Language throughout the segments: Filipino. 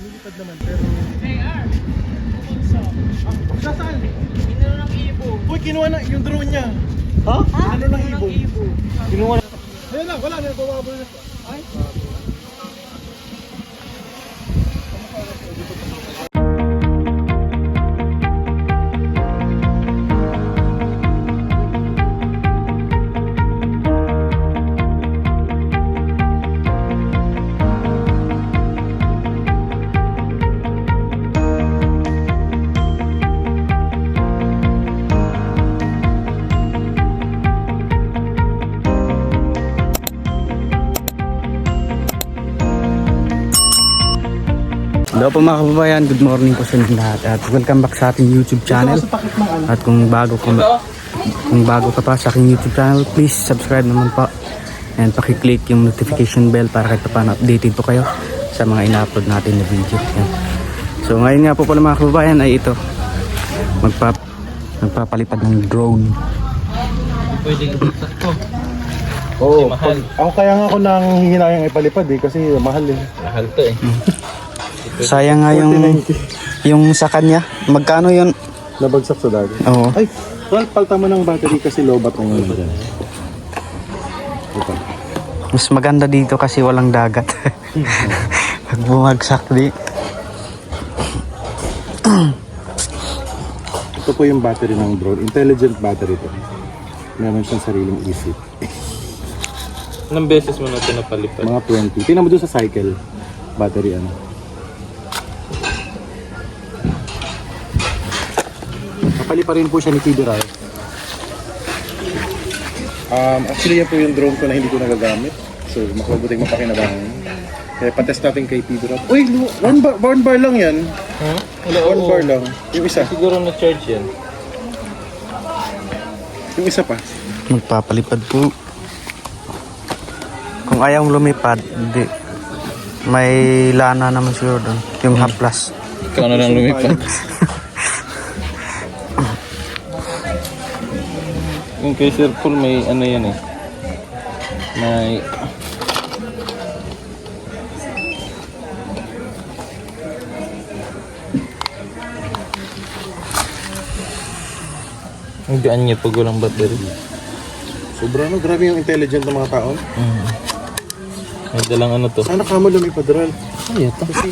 Lumilipad naman pero... JR! Bumagsak. Saan? Inano ng ibo. Uy, kinuha na yung drone niya. Ha? Ano ng ibon? Kinuha na. Ayun lang, wala na. Bumabol na. Ay? Hello po mga kababayan, good morning po sa inyo lahat at welcome back sa ating YouTube channel. At kung bago ka pa sa aking YouTube channel, please subscribe naman po and paki-click yung notification bell para kahit paano updated po kayo sa mga ina-upload natin na video. Yan. So ngayon nga po pala mga kababayan ay ito, magpapalipad ng drone. Pwede gabagsak to. Oo, mahal. ako kaya nga ako nang hihinayang ipalipad kasi mahal eh. Mahal to eh. Sayang nga yung sa kanya, magkano yun? Nabagsak sa dagat. Oo. Ay, well, palta mo ng battery kasi lobat na yun dyan. Ito. Mas maganda dito kasi walang dagat. Pag bumagsak di. Ito po yung battery ng drone. Intelligent battery to. Meron siyang sariling isip. Ilang beses mo na ito napalipad? Mga 20. Tingnan mo doon sa cycle. Battery ano. Napali pa rin po siya ni TV Riot. Actually yan po yung drone ko na hindi ko nagagamit. So makabuting mapakinabangan. Kaya patest natin kay TV Riot. Uy, one bar lang yan. Ha? Wala, One bar lang. Yung isa. Siguro na-charge yan. Yung isa pa. Magpapalipad po. Kung ayaw lumipad, di. May lana naman siguro doon. Yung haplas. Ikaw na lang lumipad. Yung kay Sir Paul may ano yan eh. May... Ang gaan niya pag walang battery. Sobra no, grabe yung intelligent ng mga tao. May dalang ano to. Sana ka mo lumipad, Ral. Ay, ito. Kasi...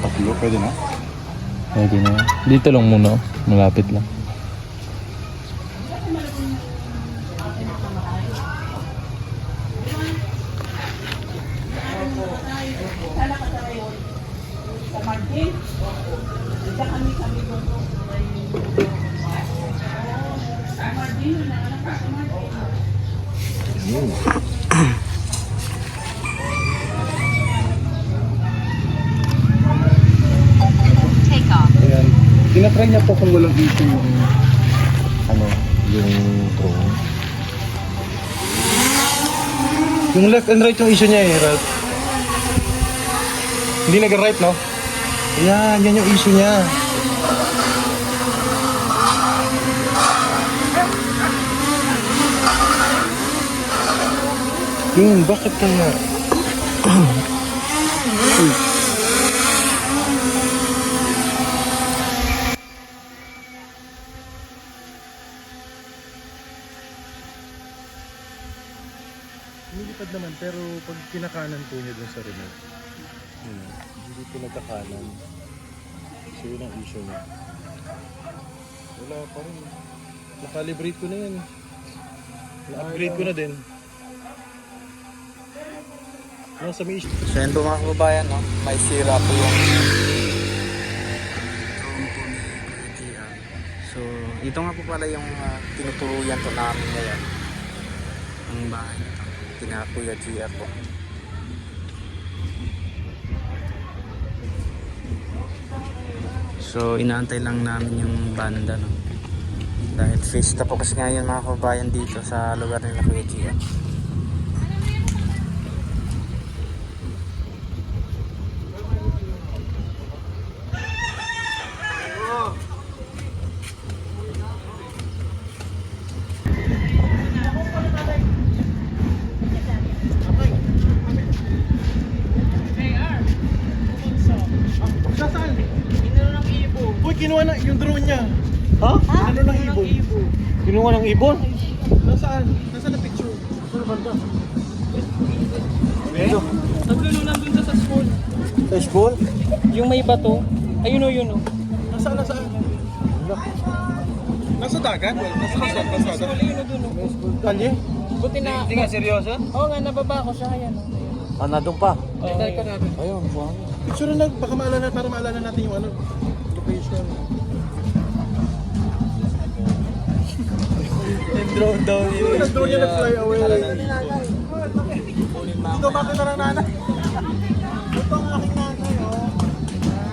Tatlo, pwede na? Pwede na yan. Dito lang muna. Malapit lang. Ayan. Tinatry niya po kung walang issue yung ano, yung drone. Yung left and right yung issue niya eh, Ralph. Hindi nag-right, no? Ayan, yan yung issue niya. Bakit kaya? Lumilipad naman pero pag kinakanan po niya dun sa remote, hindi po nagkakanan. So yun ang issue niya. Wala pa rin. Nakalibrate ko na yan. Na-upgrade ko na din. Nasa may issue. So yun po mga kababayan, no? May sira po yung so ito nga po pala yung tinuturuyan to namin ngayon. Ang bahay na ito. Kuya GR po. So inaantay lang namin yung banda, no? Dahil fiesta po kasi ngayon mga kababayan dito sa lugar nila Kuya GR. kinuha na yung drone niya. Ha? Ano ng ibon? Kinuha ng ibon? Nasaan? Nasaan na picture? Saan banda? Nandun sa school. Sa school? Yung may bato. Ayun o, yun o. Nasaan? Nasaan? Nasa dagat? Nasa kalsada? School, ayun o dun o. Kalye? Buti na... Hindi ka seryoso? Oo nga, nababa ko siya. Ayan o. Ah, nandun pa. Try ka natin. Ayun, buwan. Picture na, baka maalala, para maalala natin yung ano, location. Drone daw yun. Yung drone niya nag-fly away. Ito, bakit na lang nanay? Ito ang aking nanay, oh.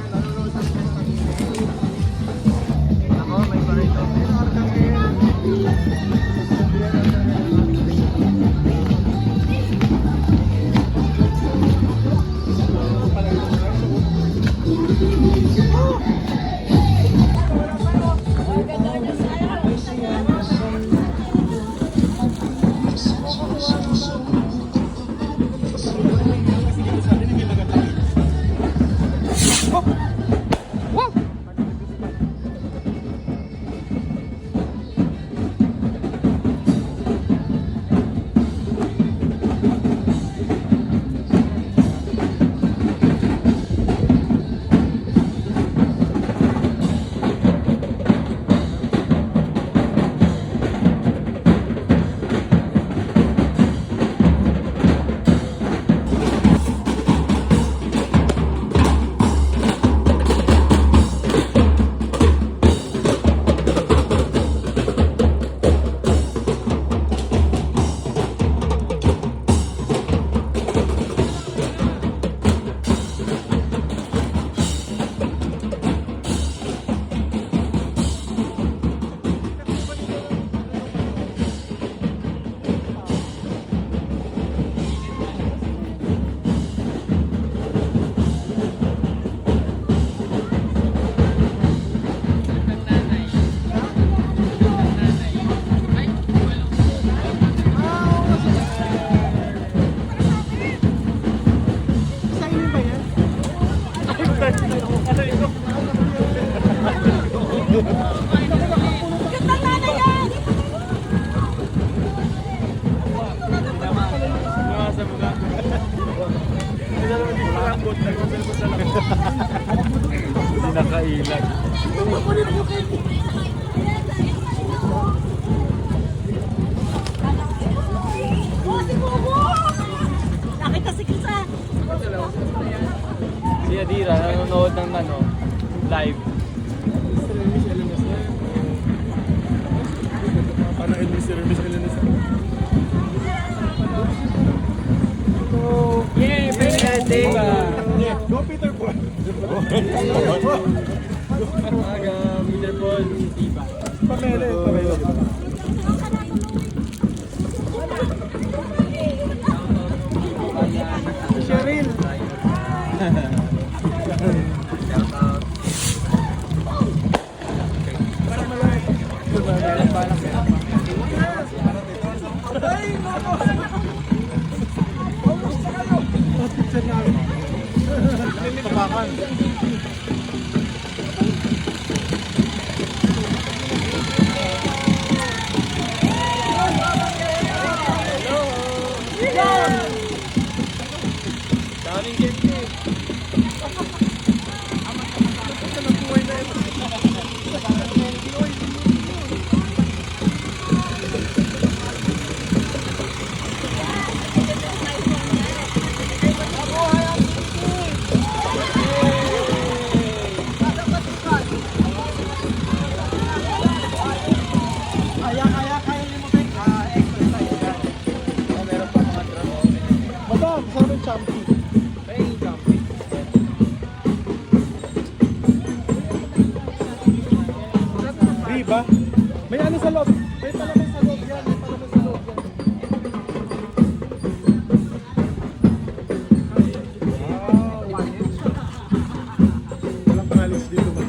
Nanonood sa ako, may barito. Hindi nakailag. Nakita si Krisa. Si Adira, nanonood ng live. Paano Elvis Elenis? Yay! Pwede ka! Go Peter Paul! Aga, Peter Paul, Diba? Pamela. Cheryl! Tapakan. Daming gift eh. Kaya niyo mo ba extra size yan? Meron pa mga drone. Madam, saan yung champi? Diba? May ano sa loob? May palaman sa loob yan. Walang pangalis dito ba?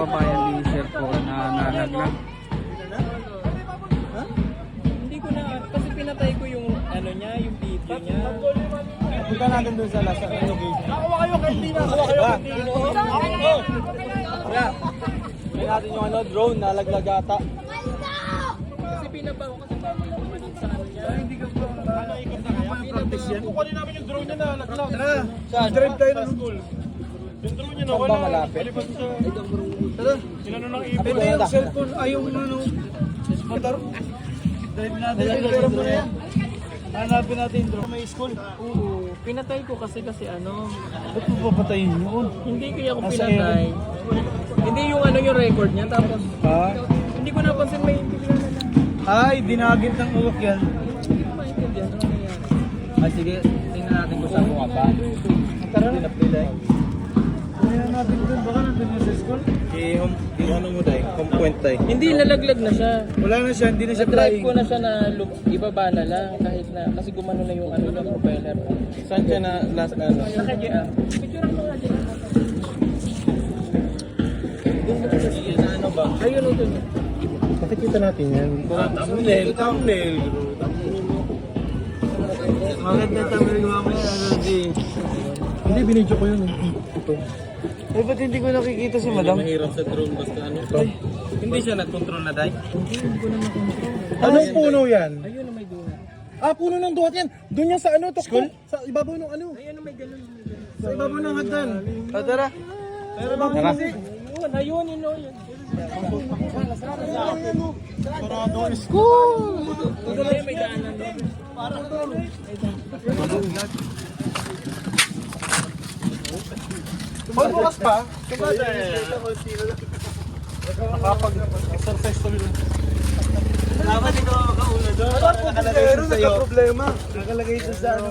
kababayan ni Sir Paul na nalaglag. Hindi ko na, kasi pinatay ko yung ano niya, yung video niya. Punta natin doon sa lasa. May natin yung ano, drone, nalaglag ata. Kasi pinaba ko kasi bago yung kumalit sa ano niya. Hindi ka pa, ano, ikot na kaya? Practice yan. Kukunin namin yung drone niya na nalaglag. Tara, drive tayo ng school. Yung drone niya na wala. Saan ba malapit? Tara, sinano nang ipon. Pwede yung cellphone, ay yung ano, motor. Drive natin. Pero mo na yan. Hanapin natin yung drone. May school. Oo, pinatay ko kasi ano. Ba't mo papatayin yun? Hindi kaya ako pinatay. Hindi yung ano yung record niya, tapos hindi ko napansin may bigla na lang. Ay, dinagit ng uwak yan. Hindi ko maintindihan ano nangyayari. Ah, sige, tingnan natin kung saan mo pa. Tara. Tingnan natin dun, baka nandun yung sa school. Ano mo dahil? Compoint tayo. Hindi, lalaglag na siya. Wala na siya, hindi na siya Sa-drive flying. ko na siya na ibaba na lang kahit na, kasi gumano na yung ano yung propeller. Saan siya na last na ano? Naka-GA. Picture mo nga dyan. Ano ba? Ayun o dun. Pakikita natin yan. Thumbnail. Maganda thumbnail ko mamaya, Hindi, binidyo ko yun. Ito. Eh, ba't hindi ko nakikita si madam? Mahirap sa drone basta ano. Hindi siya nag-control na dahil. Anong puno yan? Ayun na may duha. Ah, puno ng duhat yan. Doon yan sa ano, School? Sa ibabaw ng ano. Ayun na may ganun. Sa ibabaw ng hagdan. Tara. Tara. Ayun, yun o yun. Sarado ang school. Hindi, may daanan doon. Bukas pa. Nakapag-exercise kami doon. Dapat ikaw makauna doon. Pero nagka-problema. Nakalagay ito sa ano.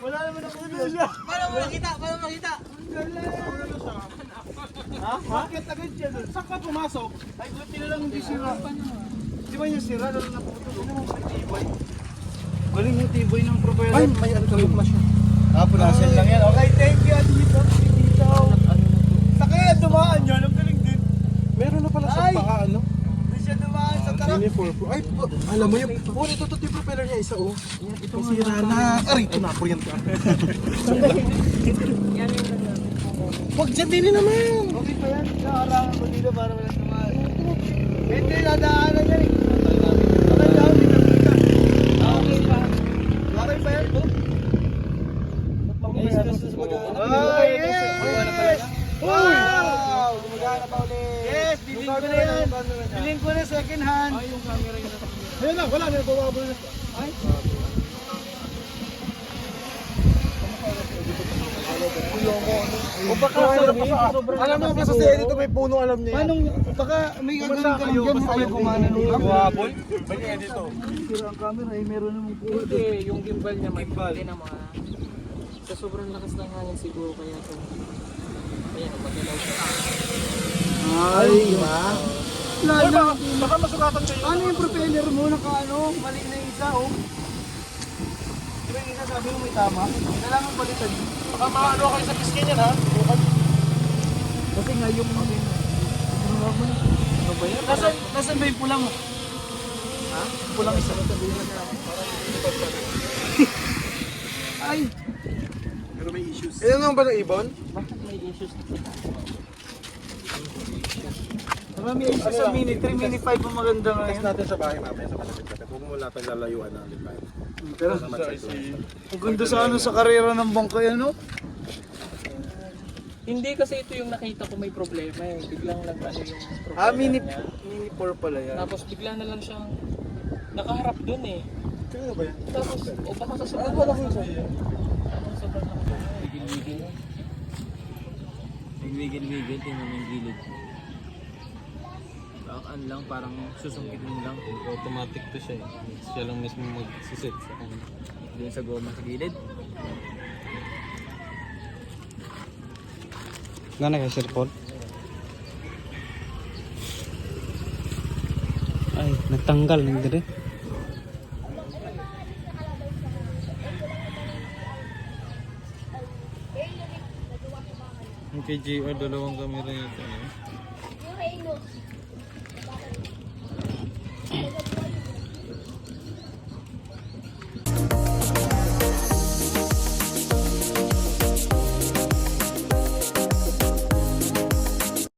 Wala naman ako siya. Paano makita? Ha? Bakit agad siya doon? Saan ka pumasok? Ay, buti na lang hindi sira. Di ba yung sira? Lalo na puto. Ano mo may tibay? Galing yung tiboy ng propeller. Ay, may ano kami flash yun. Ah, punasan lang yan. Okay, thank you. Dito. Sakit, dumaan yun. Ang galing din. Meron na pala sa paa, ano? Hindi siya dumaan sa tarak. Mini 4. Ay, alam mo yun. Oh, ito yung propeller niya isa, oh. Ito sira na. Aray, ito na. Kuryente ka. Huwag dyan din naman. Okay pa yan. Nakarangan ko dito para wala dumaan. Hindi, nadaanan yan. Okay daw, dito. Okay pa. Okay pa yan. Ay, yes! Wow! Gumagana pa ulit. Yes, bilhin ko na yan. Bilhin ko na second hand. Ay, yung camera yun. Ayun na, wala na. Bawabol na. Ay, O baka alam mo ba sa dito may puno, alam niya. paano, baka may gagawin ka lang dyan, hindi tayo kumana ng Bawabol? May dito. Sira ang camera, ay meron namang po. Hindi, yung gimbal niya may hindi na mga sa sobrang lakas ng hangin siguro kaya ito. Ayan, magalaw siya. Ay, ba? Lalo, Baka masugatan kayo. ano yung propeller mo? Naka ano, mali na yung isa, oh. Diba yung isa sabi mo may tama? Kailangan balitan. Baka maano kayo sa piskin yan, ha? Kasi nga yung ano ba yan? Nasaan ba yung pulang mo? Ha? Pulang isa. Ay! Pero may issues. Ayan naman ba ng ibon? Bakit may issues na siya? Marami isa sa Mini 3, Mini 5 ang maganda Test ngayon. natin sa bahay mamaya sa malapit natin. Huwag mo natin lalayuan natin ba? Pero ang ganda sa ano sa karera ng bangkay ano? Hindi kasi ito yung nakita ko may problema eh. Biglang nag-ano yung problema Ah, Mini niya. 4 pala yan. Tapos bigla na lang siyang nakaharap dun eh. Kaya ba yan? Tapos, o baka sa sobrang lakas sa'yo. Sobrang lakas. Wigil-wigil, tingnan mo yung gilid. Bakaan lang, parang susungkitin lang. Automatic to siya eh. Siya lang mismo magsisit sa kanya. Doon sa goma sa gilid. Gana kay Sir Paul? Ay, nagtanggal ng dire. kay JR, dalawang camera nito.